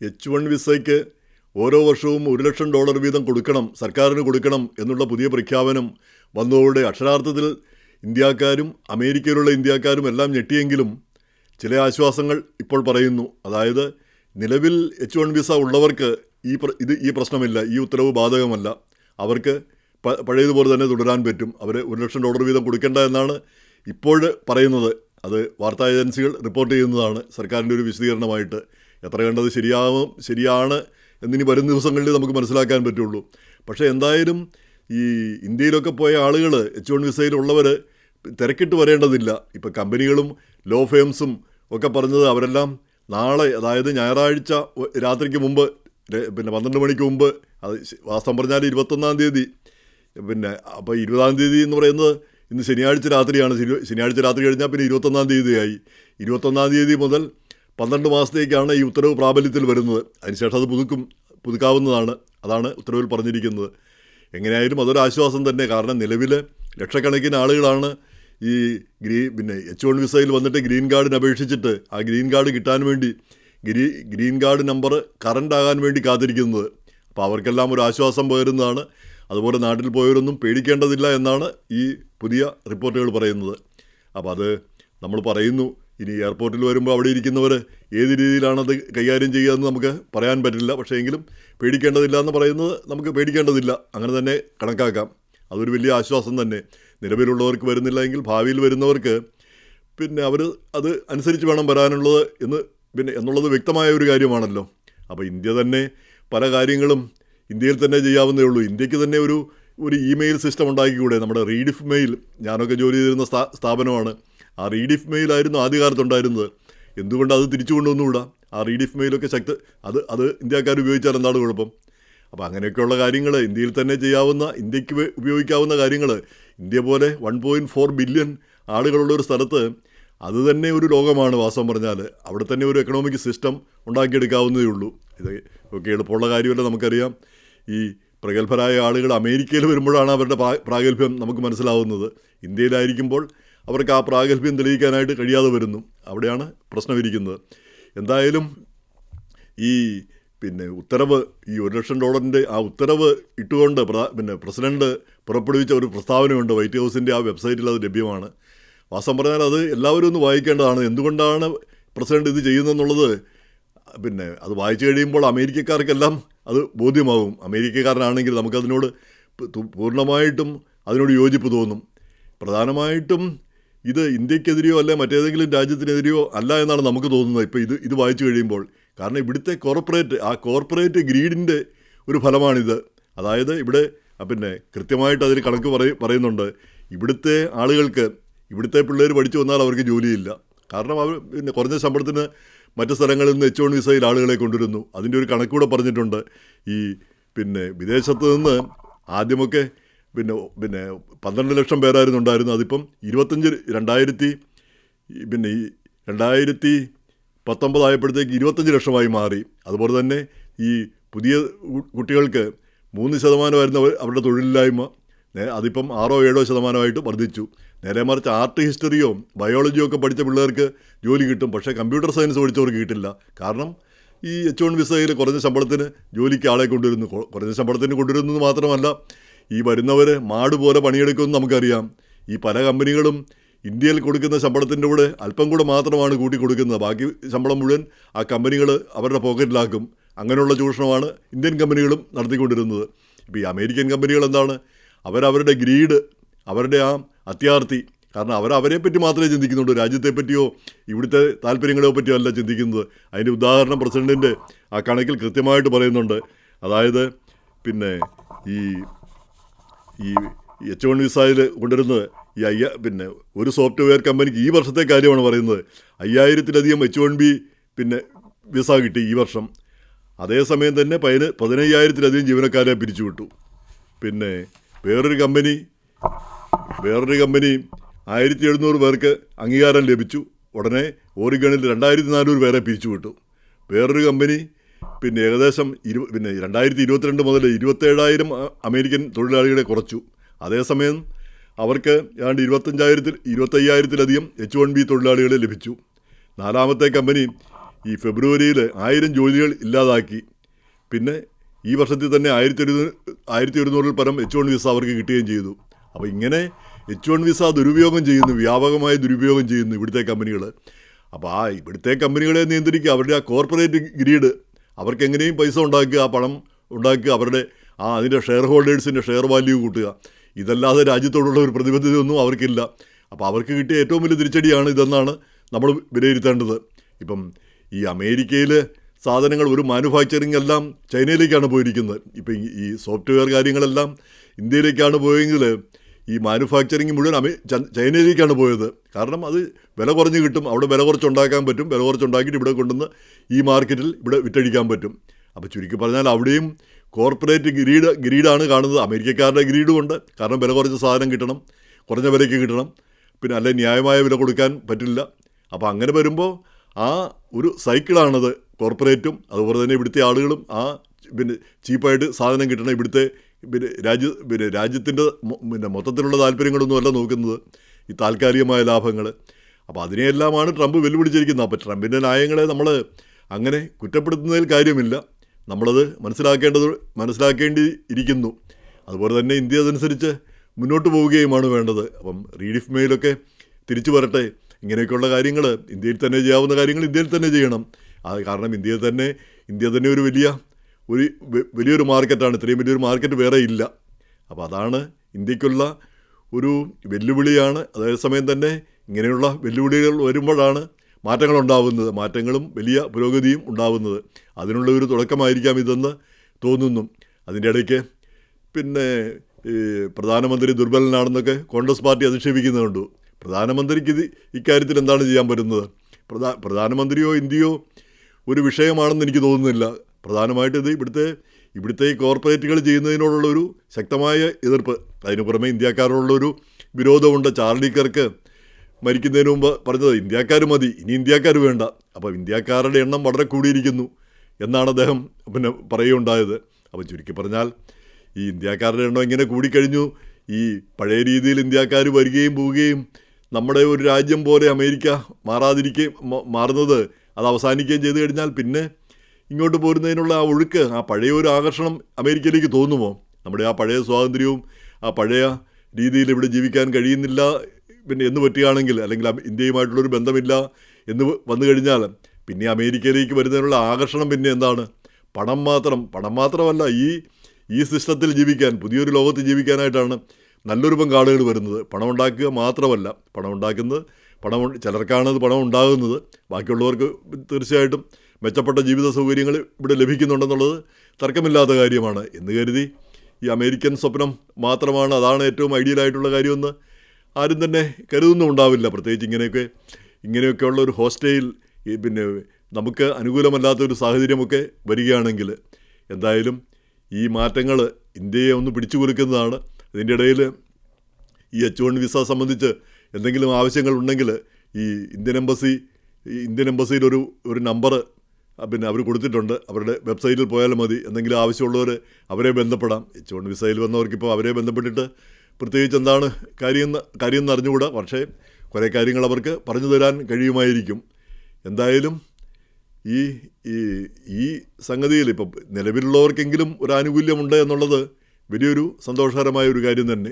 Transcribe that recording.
H1 വിസയ്ക്ക് ഓരോ വർഷവും $1,00,000 വീതം സർക്കാരിന് കൊടുക്കണം എന്നുള്ള പുതിയ പ്രഖ്യാപനം വന്നതോടെ അക്ഷരാർത്ഥത്തിൽ ഇന്ത്യക്കാരും അമേരിക്കയിലുള്ള ഇന്ത്യക്കാരും എല്ലാം ഞെട്ടിയെങ്കിലും ചില ആശ്വാസങ്ങൾ ഇപ്പോൾ പറയുന്നു. അതായത് നിലവിൽ H1 വിസ ഉള്ളവർക്ക് ഈ പ്രശ്നമില്ല, ഈ ഉത്തരവ് ബാധകമല്ല. അവർക്ക് പഴയതുപോലെ തന്നെ തുടരാൻ പറ്റും. അവർ $1,00,000 വീതം കൊടുക്കേണ്ട എന്നാണ് ഇപ്പോൾ പറയുന്നത്. അത് വാർത്താ ഏജൻസികൾ റിപ്പോർട്ട് ചെയ്യുന്നതാണ് സർക്കാരിൻ്റെ ഒരു വിശദീകരണമായിട്ട്. എത്ര കണ്ടത് ശരിയാണ് എന്നിനി വരുന്ന ദിവസങ്ങളിൽ നമുക്ക് മനസ്സിലാക്കാൻ പറ്റുള്ളൂ. പക്ഷേ എന്തായാലും ഈ ഇന്ത്യയിലൊക്കെ പോയ ആളുകൾ H1 വിസയിലുള്ളവർ തിരക്കിട്ട് വരേണ്ടതില്ല. ഇപ്പോൾ കമ്പനികളും ലോ ഫേംസും ഒക്കെ പറഞ്ഞത് അവരെല്ലാം നാളെ, അതായത് ഞായറാഴ്ച രാത്രിക്ക് മുമ്പ്, 12 മണിക്ക് മുമ്പ്, അത് വാസ്തവം പറഞ്ഞാൽ 21-ാം തീയതി, അപ്പോൾ 20-ാം തീയതി എന്ന് പറയുന്നത് ഇന്ന് ശനിയാഴ്ച രാത്രിയാണ്. ശനിയാഴ്ച രാത്രി കഴിഞ്ഞാൽ പിന്നെ 21-ാം തീയതിയായി. 21-ാം തീയതി മുതൽ 12 മാസത്തേക്കാണ് ഈ ഉത്തരവ് പ്രാബല്യത്തിൽ വരുന്നത്. അതിനുശേഷം അത് പുതുക്കാവുന്നതാണ്. അതാണ് ഉത്തരവിൽ പറഞ്ഞിരിക്കുന്നത്. എങ്ങനെയായാലും അതൊരു ആശ്വാസം തന്നെ. കാരണം നിലവിൽ ലക്ഷക്കണക്കിന് ആളുകളാണ് ഈ H1 വിസയിൽ വന്നിട്ട് ഗ്രീൻ കാർഡിന് അപേക്ഷിച്ചിട്ട് ആ ഗ്രീൻ കാർഡ് കിട്ടാൻ വേണ്ടി ഗ്രീൻ കാർഡ് നമ്പർ കറണ്ട് ആകാൻ വേണ്ടി കാത്തിരിക്കുന്നത്. അപ്പോൾ അവർക്കെല്ലാം ഒരു ആശ്വാസം പകരുന്നതാണ്. അതുപോലെ നാട്ടിൽ പോയവരൊന്നും പേടിക്കേണ്ടതില്ല എന്നാണ് ഈ പുതിയ റിപ്പോർട്ടുകൾ പറയുന്നത്. അപ്പോൾ അത് നമ്മൾ പറയുന്നു, ഇനി എയർപോർട്ടിൽ വരുമ്പോൾ അവിടെ ഇരിക്കുന്നവർ ഏത് രീതിയിലാണത് കൈകാര്യം ചെയ്യുക എന്ന് നമുക്ക് പറയാൻ പറ്റില്ല. പക്ഷേ എങ്കിലും പേടിക്കേണ്ടതില്ല എന്ന് പറയുന്നത് നമുക്ക് പേടിക്കേണ്ടതില്ല, അങ്ങനെ തന്നെ കണക്കാക്കാം. അതൊരു വലിയ ആശ്വാസം തന്നെ. നിലവിലുള്ളവർക്ക് വരുന്നില്ല എങ്കിൽ ഭാവിയിൽ വരുന്നവർക്ക് അവർ അത് അനുസരിച്ച് വേണം വരാനുള്ളത് എന്നുള്ളത് വ്യക്തമായ ഒരു കാര്യമാണല്ലോ. അപ്പോൾ ഇന്ത്യ തന്നെ പല കാര്യങ്ങളും ഇന്ത്യയിൽ തന്നെ ചെയ്യാവുന്നേ ഉള്ളൂ. ഇന്ത്യക്ക് തന്നെ ഒരു ഇമെയിൽ സിസ്റ്റം ഉണ്ടാക്കിക്കൂടെ? നമ്മുടെ റീഡിഫ് മെയിൽ, ഞാനൊക്കെ ജോലി ചെയ്തിരുന്ന സ്ഥാപനമാണ്. ആ റീഡിഫ് മെയിലായിരുന്നു ആദ്യകാലത്തുണ്ടായിരുന്നത്. എന്തുകൊണ്ട് അത് തിരിച്ചു കൊണ്ടുവന്നുകൂടാ? ആ റീഡിഫ് മെയിലൊക്കെ അത് ഇന്ത്യക്കാർ ഉപയോഗിച്ചാൽ എന്താണ് കുഴപ്പം? അപ്പോൾ അങ്ങനെയൊക്കെയുള്ള കാര്യങ്ങൾ ഇന്ത്യയിൽ തന്നെ ചെയ്യാവുന്ന, ഇന്ത്യക്ക് ഉപയോഗിക്കാവുന്ന കാര്യങ്ങൾ, ഇന്ത്യ പോലെ 1.4 ബില്യൺ ആളുകളുള്ളൊരു സ്ഥലത്ത് അത് തന്നെ ഒരു ലോകമാണ്. വാസ്തവം പറഞ്ഞാൽ അവിടെ തന്നെ ഒരു എക്കണോമിക് സിസ്റ്റം ഉണ്ടാക്കിയെടുക്കാവുന്നതേ ഉള്ളൂ. ഇത് ഒക്കെ എളുപ്പമുള്ള കാര്യമല്ല. നമുക്കറിയാം, ഈ പ്രഗത്ഭരായ ആളുകൾ അമേരിക്കയിൽ വരുമ്പോഴാണ് അവരുടെ പ്രാഗൽഭ്യം നമുക്ക് മനസ്സിലാവുന്നത്. ഇന്ത്യയിലായിരിക്കുമ്പോൾ അവർക്ക് ആ പ്രാഗൽഭ്യം തെളിയിക്കാനായിട്ട് കഴിയാതെ വരുന്നു. അവിടെയാണ് പ്രശ്നമിരിക്കുന്നത്. എന്തായാലും ഈ ഉത്തരവ്, ഈ $1,00,000 ആ ഉത്തരവ് ഇട്ടുകൊണ്ട് പ്രസിഡന്റ് പുറപ്പെടുവിച്ച ഒരു പ്രസ്താവനയുണ്ട്. വൈറ്റ് ഹൗസിൻ്റെ ആ വെബ്സൈറ്റിൽ അത് ലഭ്യമാണ്. വാസ്തവം പറഞ്ഞാൽ അത് എല്ലാവരും ഒന്ന് വായിക്കേണ്ടതാണ്. എന്തുകൊണ്ടാണ് പ്രസിഡന്റ് ഇത് ചെയ്യുന്നതെന്നുള്ളത് അത് വായിച്ചു കഴിയുമ്പോൾ അമേരിക്കക്കാർക്കെല്ലാം അത് ബോധ്യമാകും. അമേരിക്കക്കാരനാണെങ്കിൽ നമുക്കതിനോട് പൂർണ്ണമായിട്ടും അതിനോട് യോജിപ്പ് തോന്നും. പ്രധാനമായിട്ടും ഇത് ഇന്ത്യക്കെതിരെയോ അല്ല മറ്റേതെങ്കിലും രാജ്യത്തിനെതിരെയോ അല്ല എന്നാണ് നമുക്ക് തോന്നുന്നത് ഇപ്പോൾ ഇത് വായിച്ചു കഴിയുമ്പോൾ. കാരണം ഇവിടുത്തെ കോർപ്പറേറ്റ് ഗ്രീഡിൻ്റെ ഒരു ഫലമാണിത്. അതായത് ഇവിടെ കൃത്യമായിട്ട് അതിൽ കണക്ക് പറയുന്നുണ്ട്. ഇവിടുത്തെ ആളുകൾക്ക്, ഇവിടുത്തെ പിള്ളേർ പഠിച്ചു വന്നാൽ അവർക്ക് ജോലിയില്ല. കാരണം അവർ കുറഞ്ഞ ശമ്പളത്തിന് മറ്റ് സ്ഥലങ്ങളിൽ നിന്ന് H1 വിസയിൽ ആളുകളെ കൊണ്ടുവരുന്നു. അതിൻ്റെ ഒരു കണക്കൂടെ പറഞ്ഞിട്ടുണ്ട്. ഈ വിദേശത്ത് നിന്ന് ആദ്യമൊക്കെ 12 ലക്ഷം പേരായിരുന്നു ഉണ്ടായിരുന്നത്. അതിപ്പം 2019 ആയപ്പോഴത്തേക്ക് 25 ലക്ഷമായി മാറി. അതുപോലെ തന്നെ ഈ പുതിയ കുട്ടികൾക്ക് 3% അവരുടെ തൊഴിലില്ലായ്മ, അതിപ്പം 6-7% വർദ്ധിച്ചു. നേരെ മറിച്ച് ആർട്ട് ഹിസ്റ്ററിയോ ബയോളജിയോ ഒക്കെ പഠിച്ച പിള്ളേർക്ക് ജോലി കിട്ടും. പക്ഷേ കമ്പ്യൂട്ടർ സയൻസ് പഠിച്ചവർക്ക് കിട്ടില്ല. കാരണം ഈ H1 വിസയിൽ കുറഞ്ഞ ശമ്പളത്തിന് ജോലിക്ക് ആളെ കൊണ്ടുവരുന്നു. കുറഞ്ഞ ശമ്പളത്തിന് കൊണ്ടുവരുന്നത് മാത്രമല്ല, ഈ വരുന്നവർ മാട് പോലെ പണിയെടുക്കുമെന്ന് നമുക്കറിയാം. ഈ പല കമ്പനികളും ഇന്ത്യയിൽ കൊടുക്കുന്ന ശമ്പളത്തിൻ്റെ കൂടെ അല്പം കൂടെ മാത്രമാണ് കൂട്ടി കൊടുക്കുന്നത്. ബാക്കി ശമ്പളം മുഴുവൻ ആ കമ്പനികൾ അവരുടെ പോക്കറ്റിലാക്കും. അങ്ങനെയുള്ള ചൂഷണമാണ് ഇന്ത്യൻ കമ്പനികളും നടത്തിക്കൊണ്ടിരുന്നത്. ഇപ്പോൾ ഈ അമേരിക്കൻ കമ്പനികൾ എന്താണ്, അവരവരുടെ ഗ്രീഡ്, അവരുടെ ആ അത്യാർത്തി, കാരണം അവരെപ്പറ്റി മാത്രമേ ചിന്തിക്കുന്നുള്ളൂ. രാജ്യത്തെപ്പറ്റിയോ ഇവിടുത്തെ താല്പര്യങ്ങളെ പറ്റിയോ അല്ല ചിന്തിക്കുന്നത്. അതിൻ്റെ ഉദാഹരണം പ്രസിഡൻറ്റിൻ്റെ ആ കണക്കിൽ കൃത്യമായിട്ട് പറയുന്നുണ്ട്. അതായത് ഈ H1 വിസയിൽ കൊണ്ടുവരുന്നത് ഒരു സോഫ്റ്റ്വെയർ കമ്പനിക്ക് ഈ വർഷത്തെ കാര്യമാണ് പറയുന്നത്. 5000-ലധികം H1B വിസ കിട്ടി ഈ വർഷം. അതേസമയം തന്നെ 15,000-ലധികം ജീവനക്കാരെ പിരിച്ചുവിട്ടു. വേറൊരു കമ്പനി 1700 പേർക്ക് അംഗീകാരം ലഭിച്ചു. ഉടനെ ഓറിഗണിൽ 2400 പേരെ പിരിച്ചുവിട്ടു. വേറൊരു കമ്പനി ഏകദേശം 2022 മുതൽ 27,000 അമേരിക്കൻ തൊഴിലാളികളെ കുറച്ചു. അതേസമയം അവർക്ക് ഏതാണ്ട് 25,000-ലധികം H1B തൊഴിലാളികളെ ലഭിച്ചു. നാലാമത്തെ കമ്പനി ഈ ഫെബ്രുവരിയിൽ 1000 ജോലികൾ ഇല്ലാതാക്കി. പിന്നെ ഈ വർഷത്തിൽ തന്നെ 1100 പരം H1 വിസ അവർക്ക് കിട്ടുകയും ചെയ്തു. അപ്പോൾ ഇങ്ങനെ H1 വിസ ദുരുപയോഗം ചെയ്യുന്നു, വ്യാപകമായ ദുരുപയോഗം ചെയ്യുന്നു ഇവിടുത്തെ കമ്പനികൾ. അപ്പോൾ ഇവിടുത്തെ കമ്പനികളെ നിയന്ത്രിക്കുക, അവരുടെ ആ കോർപ്പറേറ്റ് ഗ്രീഡ്, അവർക്ക് എങ്ങനെയും പൈസ ഉണ്ടാക്കുക, ആ പണം ഉണ്ടാക്കുക, അവരുടെ അതിൻ്റെ ഷെയർ ഹോൾഡേഴ്സിൻ്റെ ഷെയർ വാല്യൂ കൂട്ടുക. ഇതല്ലാതെ രാജ്യത്തോടുള്ള ഒരു പ്രതിബദ്ധതയൊന്നും അവർക്കില്ല. അപ്പോൾ അവർക്ക് കിട്ടിയ ഏറ്റവും വലിയ തിരിച്ചടിയാണ് ഇതെന്നാണ് നമ്മൾ വിലയിരുത്തേണ്ടത്. ഇപ്പം ഈ അമേരിക്കയിൽ സാധനങ്ങൾ ഒരു മാനുഫാക്ചറിങ് എല്ലാം ചൈനയിലേക്കാണ് പോയിരിക്കുന്നത്. ഇപ്പം ഈ സോഫ്റ്റ്വെയർ കാര്യങ്ങളെല്ലാം ഇന്ത്യയിലേക്കാണ് പോയെങ്കിൽ ഈ മാനുഫാക്ചറിങ് മുഴുവൻ ചൈനയിലേക്കാണ് പോയത്. കാരണം അത് വില കുറഞ്ഞ് കിട്ടും, അവിടെ വില കുറച്ചുണ്ടാക്കാൻ പറ്റും, വില കുറച്ചുണ്ടാക്കിയിട്ട് ഇവിടെ കൊണ്ടുവന്ന് ഈ മാർക്കറ്റിൽ ഇവിടെ വിറ്റഴിക്കാൻ പറ്റും. അപ്പോൾ ചുരുക്കി പറഞ്ഞാൽ അവിടെയും കോർപ്പറേറ്റ് ഗ്രീഡാണ് കാണുന്നത്. അമേരിക്കക്കാരുടെ ഗ്രീഡും ഉണ്ട്, കാരണം വില കുറച്ച് സാധനം കിട്ടണം, കുറഞ്ഞ വിലയ്ക്ക് കിട്ടണം, പിന്നെ അല്ലെ ന്യായമായ വില കൊടുക്കാൻ പറ്റില്ല. അപ്പോൾ അങ്ങനെ വരുമ്പോൾ ആ ഒരു സൈക്കിളാണത്. കോർപ്പറേറ്റും അതുപോലെ തന്നെ ഇവിടുത്തെ ആളുകളും പിന്നെ ചീപ്പായിട്ട് സാധനം കിട്ടണം, ഇവിടുത്തെ രാജ്യത്തിൻ്റെ മൊത്തത്തിലുള്ള താല്പര്യങ്ങളൊന്നുമല്ല നോക്കുന്നത്, ഈ താൽക്കാലികമായ ലാഭങ്ങൾ. അപ്പോൾ അതിനെയെല്ലാമാണ് ട്രംപ് വെല്ലുവിളിച്ചിരിക്കുന്നത്. അപ്പോൾ ട്രംപിൻ്റെ നയങ്ങളെ നമ്മൾ അങ്ങനെ കുറ്റപ്പെടുത്തുന്നതിൽ കാര്യമില്ല, നമ്മളത് മനസ്സിലാക്കേണ്ടിയിരിക്കുന്നു. അതുപോലെ തന്നെ ഇന്ത്യ അതനുസരിച്ച് മുന്നോട്ട് പോവുകയുമാണ് വേണ്ടത്. അപ്പം റീഡിഫ് മെയിലൊക്കെ തിരിച്ചു വരട്ടെ. ഇങ്ങനെയൊക്കെയുള്ള കാര്യങ്ങൾ ഇന്ത്യയിൽ തന്നെ ചെയ്യാവുന്ന കാര്യങ്ങൾ ഇന്ത്യയിൽ തന്നെ ചെയ്യണം. കാരണം ഇന്ത്യ തന്നെ ഒരു വലിയൊരു മാർക്കറ്റാണ്. ഇത്രയും വലിയൊരു മാർക്കറ്റ് വേറെ ഇല്ല. അപ്പോൾ അതാണ് ഇന്ത്യക്കുള്ള ഒരു വെല്ലുവിളിയാണ്. അതേസമയം തന്നെ ഇങ്ങനെയുള്ള വെല്ലുവിളികൾ വരുമ്പോഴാണ് മാറ്റങ്ങളുണ്ടാവുന്നത്, മാറ്റങ്ങളും വലിയ പുരോഗതിയും ഉണ്ടാവുന്നത്. അതിനുള്ള ഒരു തുടക്കമായിരിക്കാം ഇതെന്ന് തോന്നുന്നു. അതിൻ്റെ ഇടയ്ക്ക് പിന്നെ പ്രധാനമന്ത്രി ദുർബലനാണെന്നൊക്കെ കോൺഗ്രസ് പാർട്ടി അധിക്ഷേപിക്കുന്നുണ്ട്. പ്രധാനമന്ത്രിക്ക് ഇക്കാര്യത്തിൽ എന്താണ് ചെയ്യാൻ പറ്റുന്നത്? പ്രധാനമന്ത്രിയോ ഇന്ത്യയോ ഒരു വിഷയമാണെന്ന് എനിക്ക് തോന്നുന്നില്ല. പ്രധാനമായിട്ട് ഇത് ഇവിടുത്തെ ഈ കോർപ്പറേറ്റുകൾ ചെയ്യുന്നതിനോടുള്ളൊരു ശക്തമായ എതിർപ്പ്. അതിന് പുറമെ ഇന്ത്യക്കാരോടുള്ളൊരു വിരോധമുണ്ട്. ചാർലി കിർക്ക് മരിക്കുന്നതിന് മുമ്പ് പറഞ്ഞത് ഇന്ത്യക്കാർ മതി, ഇനി ഇന്ത്യക്കാർ വേണ്ട. അപ്പോൾ ഇന്ത്യക്കാരുടെ എണ്ണം വളരെ കൂടിയിരിക്കുന്നു എന്നാണ് അദ്ദേഹം പറയുകയുണ്ടായത്. അപ്പോൾ ചുരുക്കി പറഞ്ഞാൽ ഈ ഇന്ത്യക്കാരുടെ എണ്ണം ഇങ്ങനെ കൂടിക്കഴിഞ്ഞു. ഈ പഴയ രീതിയിൽ ഇന്ത്യക്കാർ വരികയും പോവുകയും നമ്മുടെ ഒരു രാജ്യം പോലെ അമേരിക്ക മാറുന്നത് അത് അവസാനിക്കുകയും ചെയ്തു കഴിഞ്ഞാൽ പിന്നെ ഇങ്ങോട്ട് പോരുന്നതിനുള്ള ആ ഒഴുക്ക്, ആ പഴയ ഒരു ആകർഷണം അമേരിക്കയിലേക്ക് തോന്നുമോ? നമ്മുടെ ആ പഴയ സ്വാതന്ത്ര്യവും ആ പഴയ രീതിയിൽ ഇവിടെ ജീവിക്കാൻ കഴിയുന്നില്ല എന്ന് പറ്റുകയാണെങ്കിൽ, അല്ലെങ്കിൽ ഇന്ത്യയുമായിട്ടുള്ളൊരു ബന്ധമില്ല എന്ന് വന്നു കഴിഞ്ഞാൽ പിന്നെ അമേരിക്കയിലേക്ക് വരുന്നതിനുള്ള ആകർഷണം പിന്നെ എന്താണ്? പണം മാത്രമല്ല, ഈ സിസ്റ്റത്തിൽ ജീവിക്കാൻ, പുതിയൊരു ലോകത്ത് ജീവിക്കാനായിട്ടാണ് നല്ലൊരു പങ്ക് ആളുകൾ വരുന്നത്. പണം ഉണ്ടാക്കുക മാത്രമല്ല, ചിലർക്കാണ് പണം ഉണ്ടാകുന്നത്, ബാക്കിയുള്ളവർക്ക് തീർച്ചയായിട്ടും മെച്ചപ്പെട്ട ജീവിത സൗകര്യങ്ങൾ ഇവിടെ ലഭിക്കുന്നുണ്ടെന്നുള്ളത് തർക്കമില്ലാത്ത കാര്യമാണ്. എന്ന് കരുതി ഈ അമേരിക്കൻ സ്വപ്നം മാത്രമാണ്, അതാണ് ഏറ്റവും ഐഡിയലായിട്ടുള്ള കാര്യമെന്ന് ആരും തന്നെ കരുതുന്നുണ്ടാവില്ല. പ്രത്യേകിച്ച് ഇങ്ങനെയൊക്കെയുള്ള ഒരു ഹോസ്റ്റയിൽ പിന്നെ നമുക്ക് അനുകൂലമല്ലാത്തൊരു സാഹചര്യമൊക്കെ വരികയാണെങ്കിൽ എന്തായാലും ഈ മാറ്റങ്ങൾ ഇന്ത്യയെ ഒന്ന് പിടിച്ചു കുലുക്കുന്നതാണ്. ഇതിൻ്റെ ഇടയിൽ ഈ H1 വിസ സംബന്ധിച്ച് എന്തെങ്കിലും ആവശ്യങ്ങൾ ഉണ്ടെങ്കിൽ ഈ ഇന്ത്യൻ എംബസിയിൽ ഒരു നമ്പർ അവർ കൊടുത്തിട്ടുണ്ട്. അവരുടെ വെബ്സൈറ്റിൽ പോയാലും മതി. എന്തെങ്കിലും ആവശ്യമുള്ളവർ അവരെ ബന്ധപ്പെടാം. H1 വിസയിൽ വന്നവർക്കിപ്പോൾ അവരെ ബന്ധപ്പെട്ടിട്ട് പ്രത്യേകിച്ച് എന്താണ് കാര്യം എന്ന് അറിഞ്ഞുകൂടാ. പക്ഷേ കുറേ കാര്യങ്ങൾ അവർക്ക് പറഞ്ഞു തരാൻ കഴിയുമായിരിക്കും. എന്തായാലും ഈ സംഗതിയിൽ ഇപ്പം നിലവിലുള്ളവർക്കെങ്കിലും ഒരു ആനുകൂല്യമുണ്ട് എന്നുള്ളത് വലിയൊരു സന്തോഷകരമായ ഒരു കാര്യം തന്നെ.